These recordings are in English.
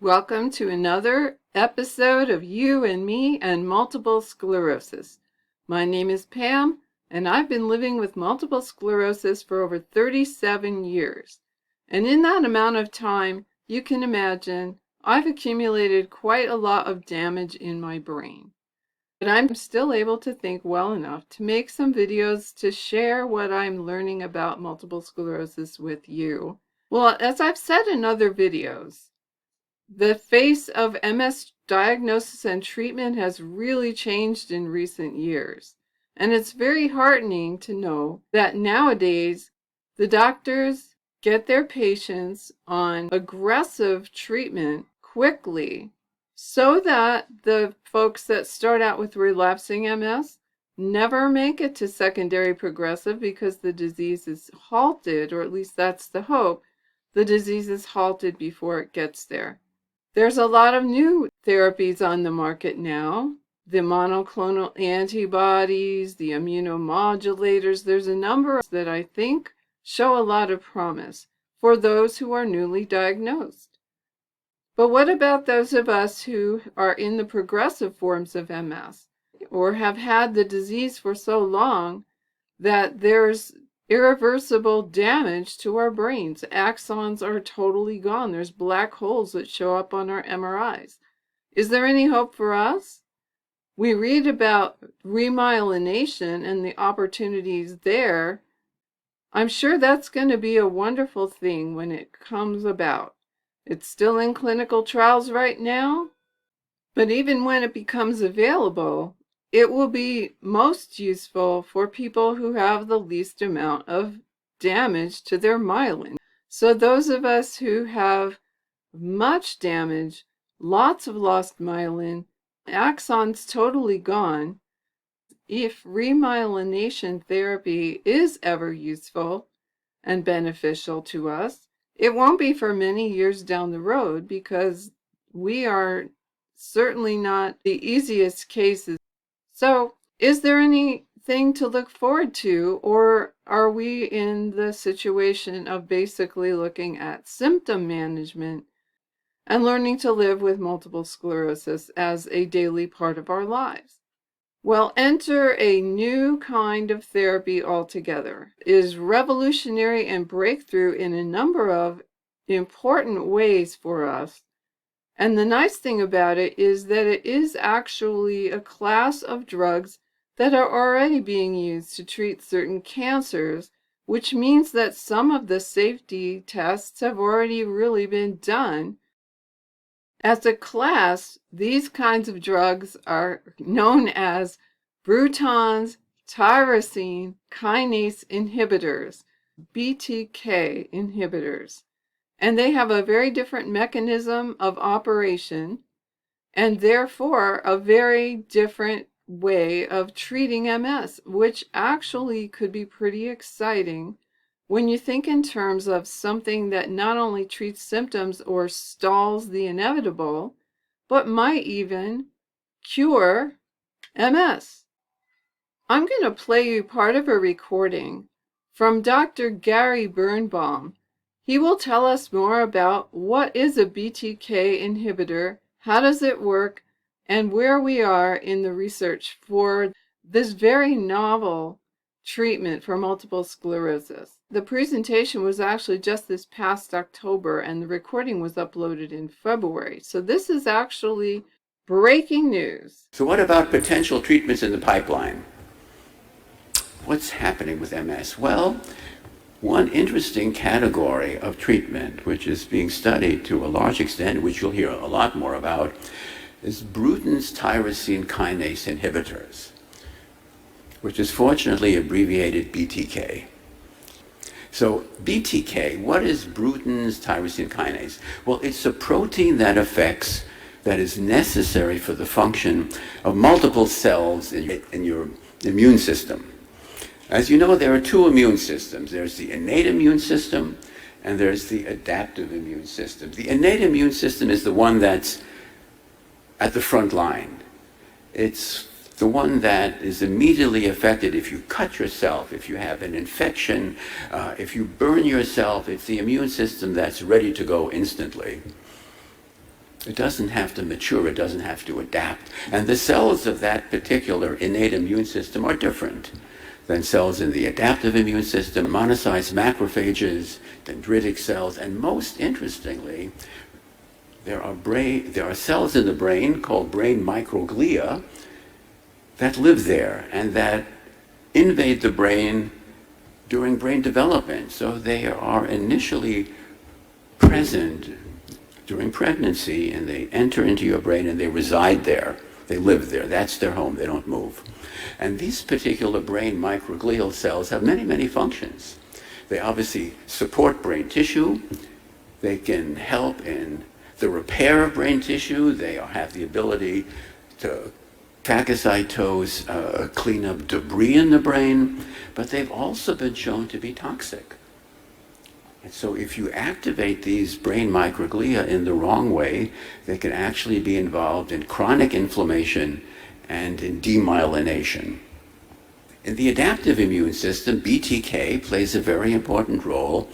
Welcome to another episode of You and Me and Multiple Sclerosis. My name is Pam, and I've been living with multiple sclerosis for over 37 years. And in that amount of time, you can imagine, I've accumulated quite a lot of damage in my brain. But I'm still able to think well enough to make some videos to share what I'm learning about multiple sclerosis with you. Well, as I've said in other videos, the face of MS diagnosis and treatment has really changed in recent years. And it's very heartening to know that nowadays the doctors get their patients on aggressive treatment quickly so that the folks that start out with relapsing MS never make it to secondary progressive because the disease is halted, or at least that's the hope. The disease is halted before it gets there. There's a lot of new therapies on the market now. The monoclonal antibodies, the immunomodulators, there's a number that I think show a lot of promise for those who are newly diagnosed. But what about those of us who are in the progressive forms of MS or have had the disease for so long that there's irreversible damage to our brains? Axons are totally gone. There's black holes that show up on our MRIs. Is there any hope for us? We read about remyelination and the opportunities there. I'm sure that's going to be a wonderful thing when it comes about. It's still in clinical trials right now, but even when it becomes available, it will be most useful for people who have the least amount of damage to their myelin. So those of us who have much damage, lots of lost myelin, axons totally gone, if remyelination therapy is ever useful and beneficial to us, it won't be for many years down the road because we are certainly not the easiest cases. So, is there anything to look forward to, or are we in the situation of basically looking at symptom management and learning to live with multiple sclerosis as a daily part of our lives? Well, enter a new kind of therapy altogether. It is revolutionary and breakthrough in a number of important ways for us. And the nice thing about it is that it is actually a class of drugs that are already being used to treat certain cancers, which means that some of the safety tests have already really been done. As a class, these kinds of drugs are known as Bruton's tyrosine kinase inhibitors, BTK inhibitors. And they have a very different mechanism of operation and therefore a very different way of treating MS, which actually could be pretty exciting when you think in terms of something that not only treats symptoms or stalls the inevitable, but might even cure MS. I'm going to play you part of a recording from Dr. Gary Birnbaum. He will tell us more about what is a BTK inhibitor, how does it work, and where we are in the research for this very novel treatment for multiple sclerosis. The presentation was actually just this past October, and the recording was uploaded in February. So this is actually breaking news. So what about potential treatments in the pipeline? What's happening with MS? Well, one interesting category of treatment, which is being studied to a large extent, which you'll hear a lot more about, is Bruton's tyrosine kinase inhibitors, which is fortunately abbreviated BTK. So BTK, what is Bruton's tyrosine kinase? Well, it's a protein that is necessary for the function of multiple cells in your immune system. As you know, there are two immune systems. There's the innate immune system, and there's the adaptive immune system. The innate immune system is the one that's at the front line. It's the one that is immediately affected if you cut yourself, if you have an infection, if you burn yourself. It's the immune system that's ready to go instantly. It doesn't have to mature, it doesn't have to adapt. And the cells of that particular innate immune system are different than cells in the adaptive immune system, monocytes, macrophages, dendritic cells, and most interestingly, there are cells in the brain called brain microglia that live there and that invade the brain during brain development. So they are initially present during pregnancy, and they enter into your brain and they reside there. They live there. That's their home. They don't move. And these particular brain microglial cells have many, many functions. They obviously support brain tissue. They can help in the repair of brain tissue. They have the ability to phagocytose, clean up debris in the brain, but they've also been shown to be toxic. And so if you activate these brain microglia in the wrong way, they can actually be involved in chronic inflammation and in demyelination. In the adaptive immune system, BTK plays a very important role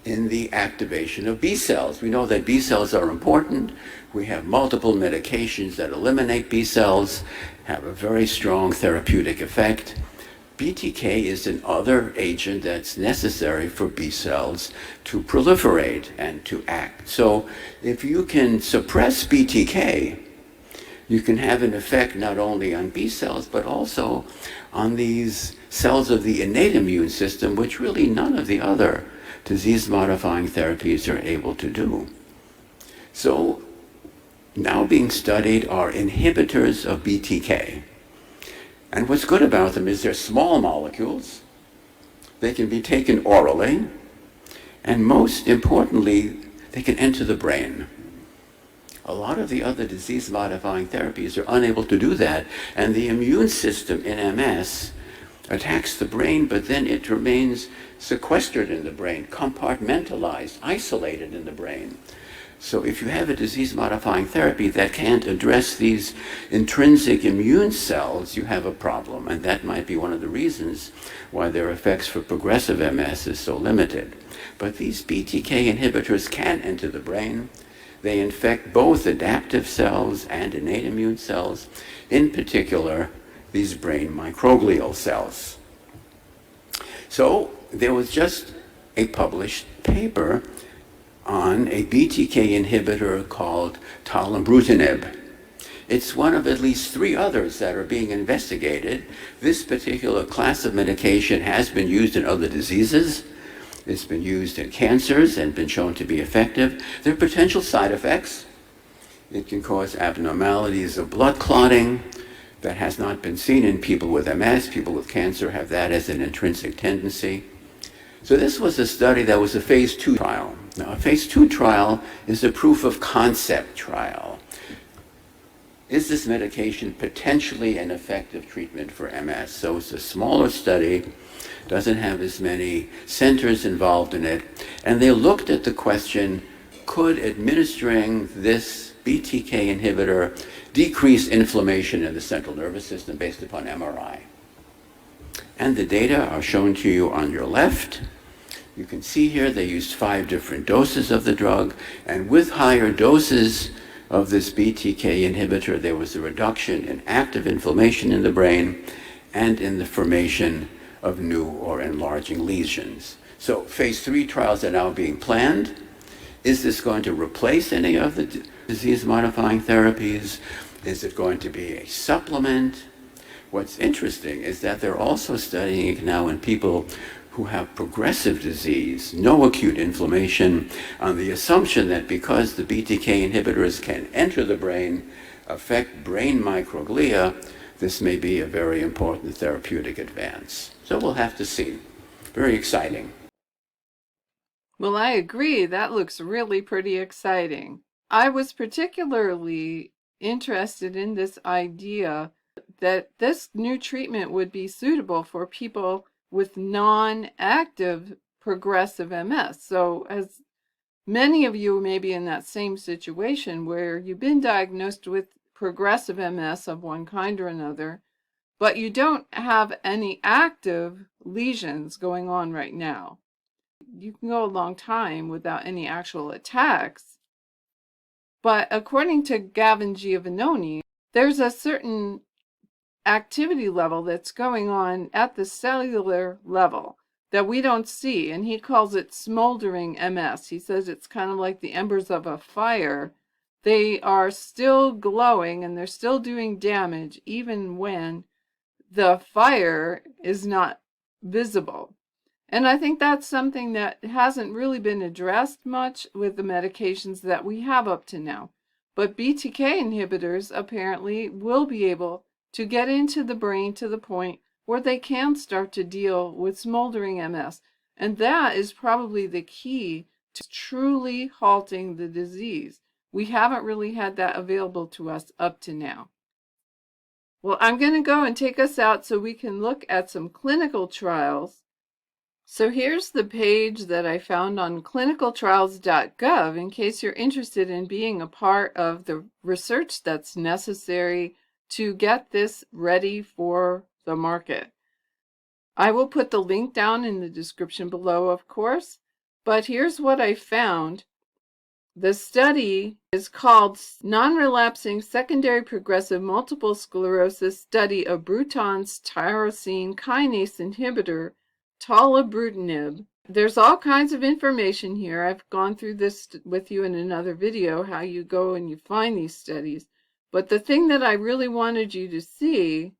in the activation of B cells. We know that B cells are important. We have multiple medications that eliminate B cells, have a very strong therapeutic effect. BTK is another agent that's necessary for B cells to proliferate and to act. So if you can suppress BTK, you can have an effect not only on B cells, but also on these cells of the innate immune system, which really none of the other disease-modifying therapies are able to do. So now being studied are inhibitors of BTK. And what's good about them is they're small molecules. They can be taken orally. And most importantly, they can enter the brain. A lot of the other disease-modifying therapies are unable to do that. And the immune system in MS attacks the brain, but then it remains sequestered in the brain, compartmentalized, isolated in the brain. So if you have a disease-modifying therapy that can't address these intrinsic immune cells, you have a problem. And that might be one of the reasons why their effects for progressive MS is so limited. But these BTK inhibitors can enter the brain. They infect both adaptive cells and innate immune cells, in particular, these brain microglial cells. So there was just a published paper on a BTK inhibitor called Ptolemrutinib. It's one of at least 3 others that are being investigated. This particular class of medication has been used in other diseases. It's been used in cancers and been shown to be effective. There are potential side effects. It can cause abnormalities of blood clotting that has not been seen in people with MS. People with cancer have that as an intrinsic tendency. So this was a study that was a phase 2 trial. Now, a phase 2 trial is a proof of concept trial. Is this medication potentially an effective treatment for MS? So it's a smaller study, doesn't have as many centers involved in it, and they looked at the question, could administering this BTK inhibitor decrease inflammation in the central nervous system based upon MRI? And the data are shown to you on your left. You can see here they used 5 different doses of the drug, and with higher doses of this BTK inhibitor, there was a reduction in active inflammation in the brain and in the formation of new or enlarging lesions. So phase 3 trials are now being planned. Is this going to replace any of the disease-modifying therapies? Is it going to be a supplement? What's interesting is that they're also studying it now in people who have progressive disease, no acute inflammation, on the assumption that because the BTK inhibitors can enter the brain, affect brain microglia, this may be a very important therapeutic advance. So we'll have to see. Very exciting. Well, I agree. That looks really pretty exciting. I was particularly interested in this idea that this new treatment would be suitable for people with non-active progressive MS. So as many of you may be in that same situation where you've been diagnosed with progressive MS of one kind or another, but you don't have any active lesions going on right now. You can go a long time without any actual attacks, But according to Gavin Giovannoni, there's a certain activity level that's going on at the cellular level that we don't see, and he calls it smoldering MS. He says it's kind of like the embers of a fire. They are still glowing and they're still doing damage even when the fire is not visible. And I think that's something that hasn't really been addressed much with the medications that we have up to now. But BTK inhibitors apparently will be able to get into the brain to the point where they can start to deal with smoldering MS. And that is probably the key to truly halting the disease. We haven't really had that available to us up to now. Well, I'm going to go and take us out so we can look at some clinical trials. So here's the page that I found on clinicaltrials.gov in case you're interested in being a part of the research that's necessary to get this ready for the market. I will put the link down in the description below, of course, but here's what I found. The study is called Non-Relapsing Secondary Progressive Multiple Sclerosis Study of Bruton's Tyrosine Kinase Inhibitor, Ptolemrutinib. There's all kinds of information here. I've gone through this with you in another video, how you go and you find these studies. But the thing that I really wanted you to see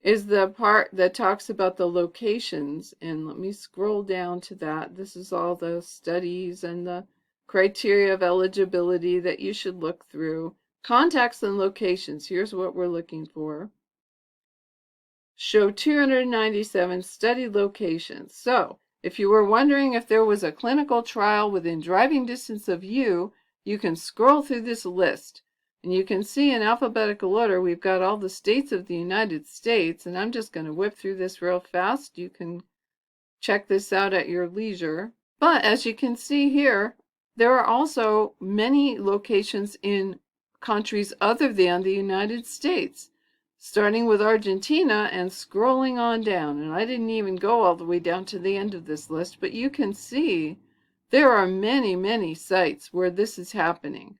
is the part that talks about the locations. And let me scroll down to that. This is all the studies and the criteria of eligibility that you should look through. Contacts and locations. Here's what we're looking for. Show 297 study locations. So, if you were wondering if there was a clinical trial within driving distance of you, you can scroll through this list. And you can see in alphabetical order, we've got all the states of the United States. And I'm just going to whip through this real fast. You can check this out at your leisure. But as you can see here, there are also many locations in countries other than the United States, starting with Argentina and scrolling on down. And I didn't even go all the way down to the end of this list, but you can see there are many, many sites where this is happening.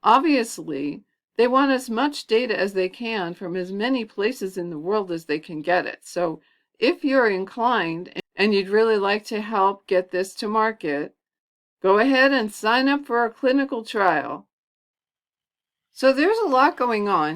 Obviously, they want as much data as they can from as many places in the world as they can get it. So if you're inclined and you'd really like to help get this to market, go ahead and sign up for a clinical trial. So there's a lot going on.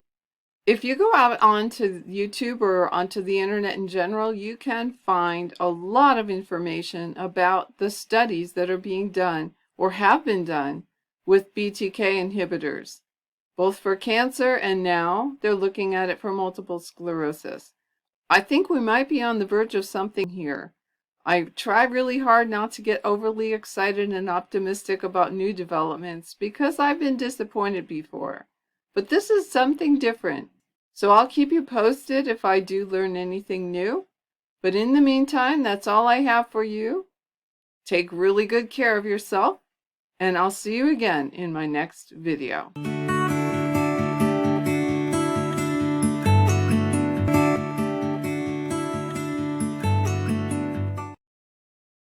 If you go out onto YouTube or onto the internet in general, you can find a lot of information about the studies that are being done or have been done with BTK inhibitors, both for cancer and now they're looking at it for multiple sclerosis. I think we might be on the verge of something here. I try really hard not to get overly excited and optimistic about new developments because I've been disappointed before. But this is something different. So I'll keep you posted if I do learn anything new. But in the meantime, that's all I have for you. Take really good care of yourself, and I'll see you again in my next video.